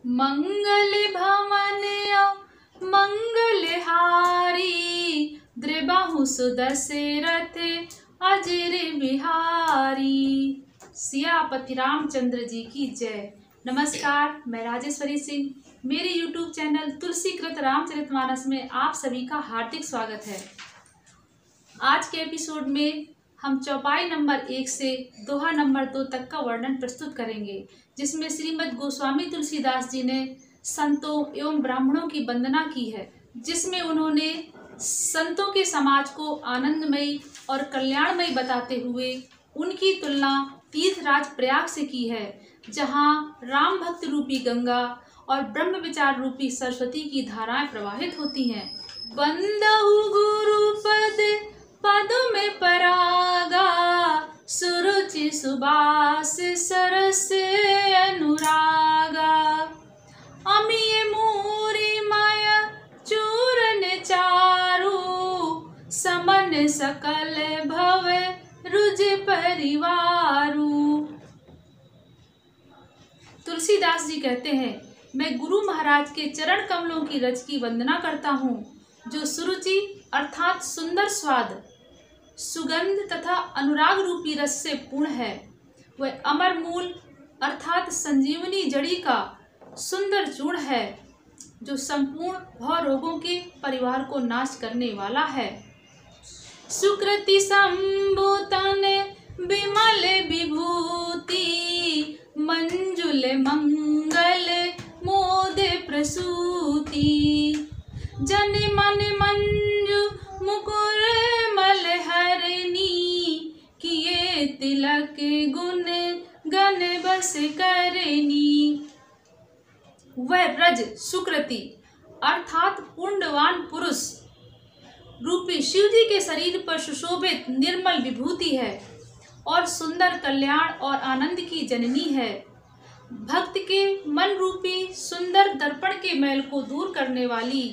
मंगल भवन मंगलहारी, द्रिबाहु सुदशरथ अजर बिहारी। सियापति रामचंद्र जी की जय। नमस्कार, मैं राजेश्वरी सिंह। मेरे YouTube चैनल तुलसीकृत रामचरितमानस में आप सभी का हार्दिक स्वागत है। आज के एपिसोड में हम चौपाई नंबर 1 से दोहा नंबर 2 तक का वर्णन प्रस्तुत करेंगे, जिसमें श्रीमद् गोस्वामी तुलसीदास जी ने संतों एवं ब्राह्मणों की वंदना की है, जिसमें उन्होंने संतों के समाज को आनंदमयी और कल्याणमयी बताते हुए उनकी तुलना तीर्थराज प्रयाग से की है, जहाँ राम भक्त रूपी गंगा और ब्रह्म विचार रूपी सरस्वती की धाराएं प्रवाहित होती हैं। बंदहु गुरुपद पद में परागा, सुरुचि सुबास सरस अनुरागा। अमिय मूरी माया चूरन चारु, समन सकल भव रुज परिवारु। तुलसीदास जी कहते हैं, मैं गुरु महाराज के चरण कमलों की रज की वंदना करता हूँ, जो सुरुचि अर्थात सुंदर स्वाद, सुगंध तथा अनुराग रूपी रस से पूर्ण है। वह अमर मूल अर्थात संजीवनी जड़ी का सुंदर चूर्ण है, जो संपूर्ण भव रोगों के परिवार को नाश करने वाला है। सुकृति संभूतन विमल विभूति, मंजुल मंगल मोद प्रसूति। जन मन मंजु मुकुर मलहरनी, किए तिलक गुण गण बस करनी। वह रज सुकृति अर्थात पुण्यवान पुरुष रूपी शिव जी के शरीर पर सुशोभित निर्मल विभूति है और सुंदर कल्याण और आनंद की जननी है। भक्त के मन रूपी सुंदर दर्पण के मैल को दूर करने वाली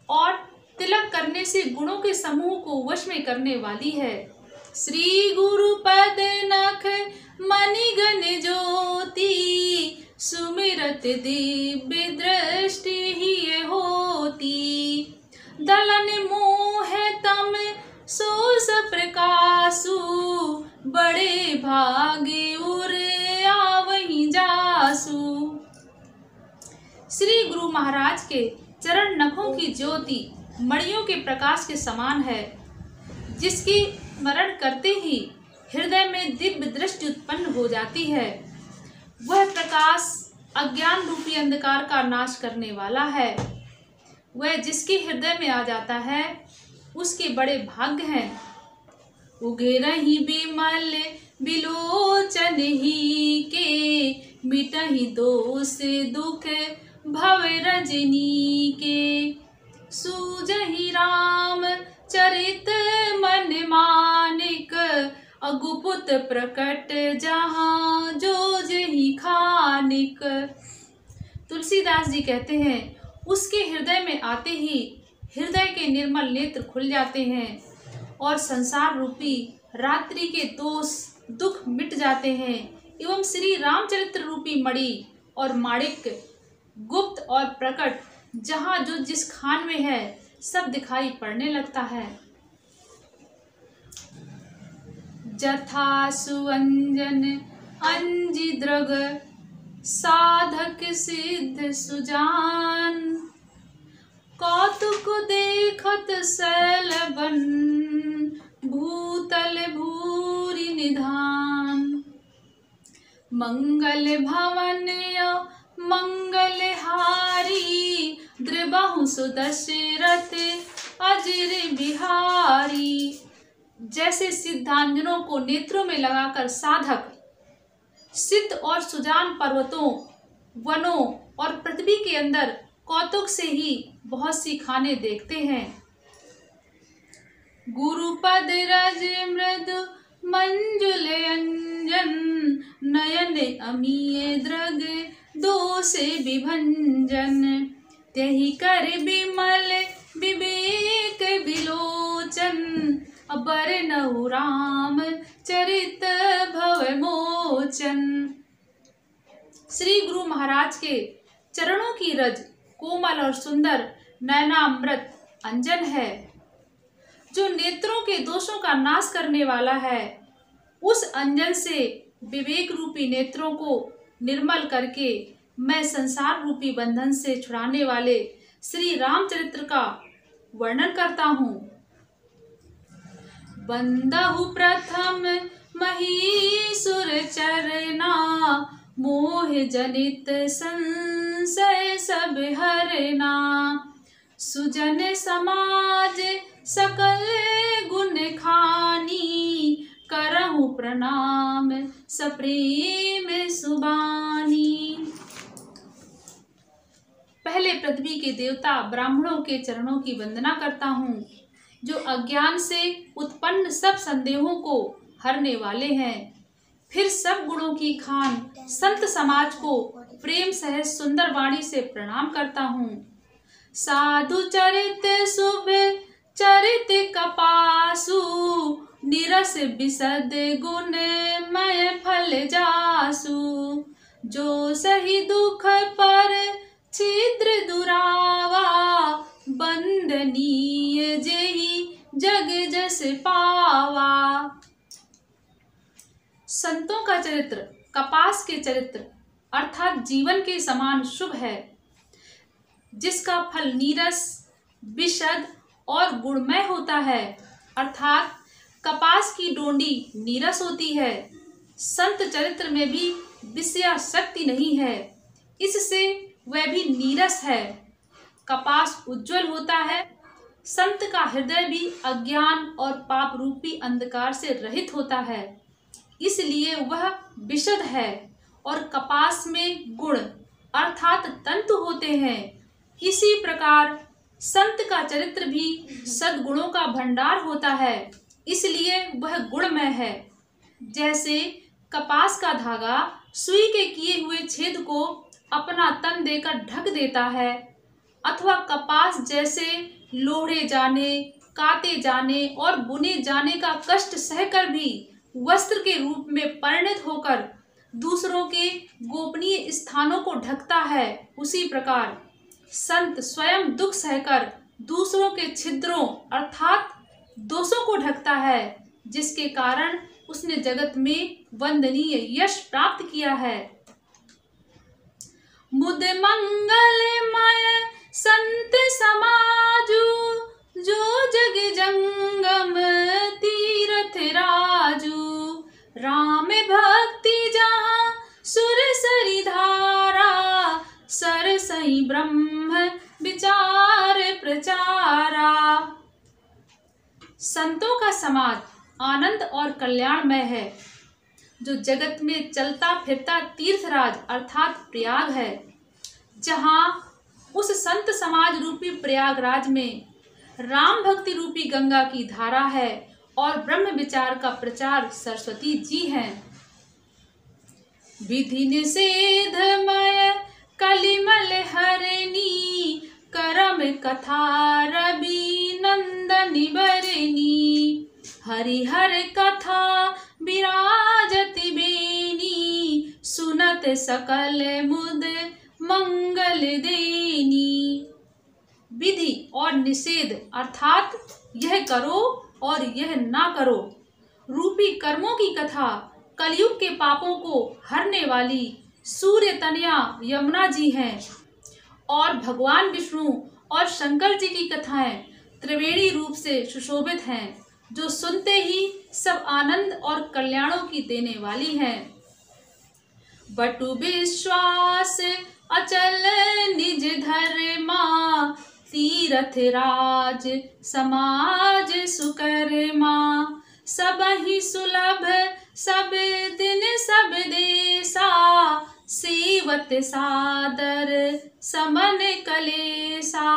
और तिलक करने से गुणों के समूह को वश में करने वाली है। श्री गुरु पद नख मणिगण ज्योति, सुमिरत दिव्य दृष्टि ही होती। दलन मोह तम सोस प्रकाशु, बड़े भागे उर आवहि जासु। श्री गुरु महाराज के चरण नखों की ज्योति मणियों के प्रकाश के समान है, जिसकी स्मरण करते ही हृदय में दिव्य दृष्टि उत्पन्न हो जाती है। वह प्रकाश अज्ञान रूपी अंधकार का नाश करने वाला है। वह जिसके हृदय में आ जाता है, उसके बड़े भाग्य हैं। उगे रही बिमल बिलोचन ही के, मिटहि दोष दुख भव रजनी के। सूजहि राम चरित मन मानिक, अगुपुत प्रकट जहाँ जो जही खानिक। तुलसीदास जी कहते हैं, उसके हृदय में आते ही हृदय के निर्मल नेत्र खुल जाते हैं और संसार रूपी रात्रि के दोष दुख मिट जाते हैं, एवं श्री रामचरित्र रूपी मणि और माणिक गुप्त और प्रकट जहाँ जो जिस खान में है सब दिखाई पड़ने लगता है। जथा सुअंजन अंजि द्रग, साधक सिद्ध सुजान। कौतुक देखत सैलबन, भूतल भूरि निधान। मंगल भवन मंगलहारी, द्रिबाहु सुदशरथ अजर बिहारी। जैसे सिद्धांजनों को नेत्रों में लगाकर साधक सिद्ध और सुजान पर्वतों, वनों और पृथ्वी के अंदर कौतुक से ही बहुत सी खाने देखते हैं। गुरुपद रज मृदु मंजुल अंजन, नयन अमीय द्रग दोष विभंजन। त्यहि कर बिमल विवेक विलोचन, बरनउ राम चरित भव मोचन। श्री गुरु महाराज के चरणों की रज कोमल और सुंदर नयनामृत अंजन है, जो नेत्रों के दोषों का नाश करने वाला है। उस अंजन से विवेक रूपी नेत्रों को निर्मल करके मैं संसार रूपी बंधन से छुड़ाने वाले श्री रामचरित्र का वर्णन करता हूँ। बंदहु प्रथम महीसुर चरना, मोह जनित संशय सब हरना। सुजन समाज सकल गुण खानी, करहु प्रणाम सप्रेम सुबानी। पहले पृथ्वी के देवता ब्राह्मणों के चरणों की वंदना करता हूँ, जो अज्ञान से उत्पन्न सब संदेहों को हरने वाले हैं। फिर सब गुणों की खान संत समाज को प्रेम सहित सुंदर वाणी से प्रणाम करता हूँ। साधु चरित शुभ चरित कपासु, निरस बिसद गुण मय फल जासु। जो सही दुख पर छिद्र दुरावा, बंदनीय जेहि जग जस पावा। संतों का चरित्र कपास के चरित्र अर्थात जीवन के समान शुभ है, जिसका फल नीरस विशद और गुणमय होता है। अर्थात कपास की डोंडी नीरस होती है। संत चरित्र में भी विषया शक्ति नहीं है, इससे वह भी नीरस है। कपास उज्जवल होता है। संत का हृदय भी अज्ञान और पाप रूपी अंधकार से रहित होता है, इसलिए वह विशद है। और कपास में गुण अर्थात तंतु होते हैं। इसी प्रकार संत का चरित्र भी सद्गुणों का भंडार होता है, इसलिए वह गुणमय है। जैसे कपास का धागा सुई के किए हुए छेद को अपना तन देकर ढक देता है, अथवा कपास जैसे लोढ़े जाने, काते जाने और बुने जाने का कष्ट सहकर भी वस्त्र के रूप में परिणत होकर दूसरों के गोपनीय स्थानों को ढकता है, उसी प्रकार संत स्वयं दुख सहकर दूसरों के छिद्रों अर्थात दोषों को ढकता है, जिसके कारण उसने जगत में वंदनीय यश प्राप्त किया है। मुद मंगलमय संत समाजु, जो जग जंगम तीरथ राजू। राम भक्ति जहाँ सुर सरी धारा, सरसई ब्रह्म विचार प्रचारा। संतों का समाज आनंद और कल्याणमय है, जो जगत में चलता फिरता तीर्थराज अर्थात प्रयाग है। जहाँ उस संत समाज रूपी प्रयागराज में राम भक्ति रूपी गंगा की धारा है और ब्रह्म विचार का प्रचार सरस्वती जी हैं। विधि निषेधमय कलिमल हरनी, करम कथा रवि नंदनी बरनी। हरिहर कथा विराजति बेनी, सुनत सकल मुद मंगल देनी। विधि और निषेध अर्थात यह करो और यह ना करो रूपी कर्मों की कथा कलयुग के पापों को हरने वाली सूर्य तनया यमुना जी हैं, और भगवान विष्णु और शंकर जी की कथाएं त्रिवेणी रूप से सुशोभित हैं, जो सुनते ही सब आनंद और कल्याणों की देने वाली हैं। बटु विश्वास अचल निज धर्मा, तीरथ राज समाज सुकर्मा। सबहि सुलभ सब दिन सब देसा, सेवत सादर समन कलेसा।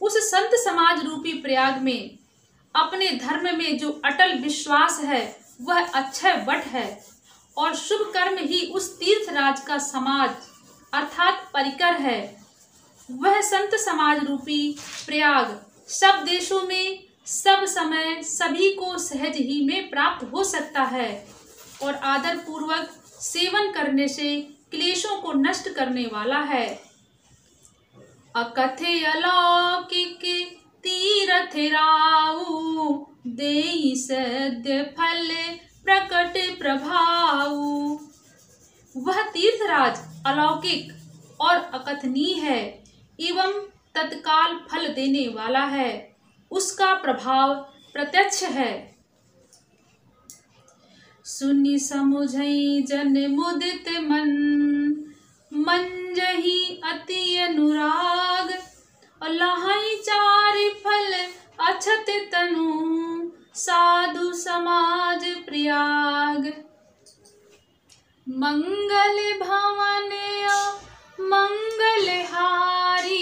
उस संत समाज रूपी प्रयाग में अपने धर्म में जो अटल विश्वास है वह अक्षय वट है, और शुभ कर्म ही उस तीर्थराज का समाज अर्थात परिकर है। वह संत समाज रूपी प्रयाग सब देशों में सब समय सभी को सहज ही में प्राप्त हो सकता है, और आदर पूर्वक सेवन करने से क्लेशों को नष्ट करने वाला है। अकथे अलौकिक तीरथ राऊ, देई सद्य फल प्रकट प्रभाऊ। वह तीर्थराज अलौकिक और अकथनीय है एवं तत्काल फल देने वाला है, उसका प्रभाव प्रत्यक्ष है। सुनि समुझई जन मुदित मन, मंजहि अति अनुराग। लहाई चारि फल अछत तनु, साधु समाज प्रयाग। मंगल भवन मंगलहारी,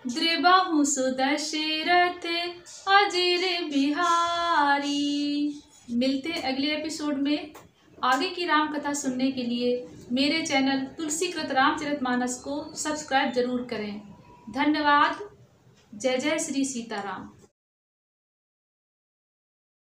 द्रिबहु सुदशरथ अजिर बिहारी। मिलते अगले एपिसोड में। आगे की राम कथा सुनने के लिए मेरे चैनल तुलसीकृत रामचरितमानस को सब्सक्राइब जरूर करें। धन्यवाद। जय जय श्री सीताराम।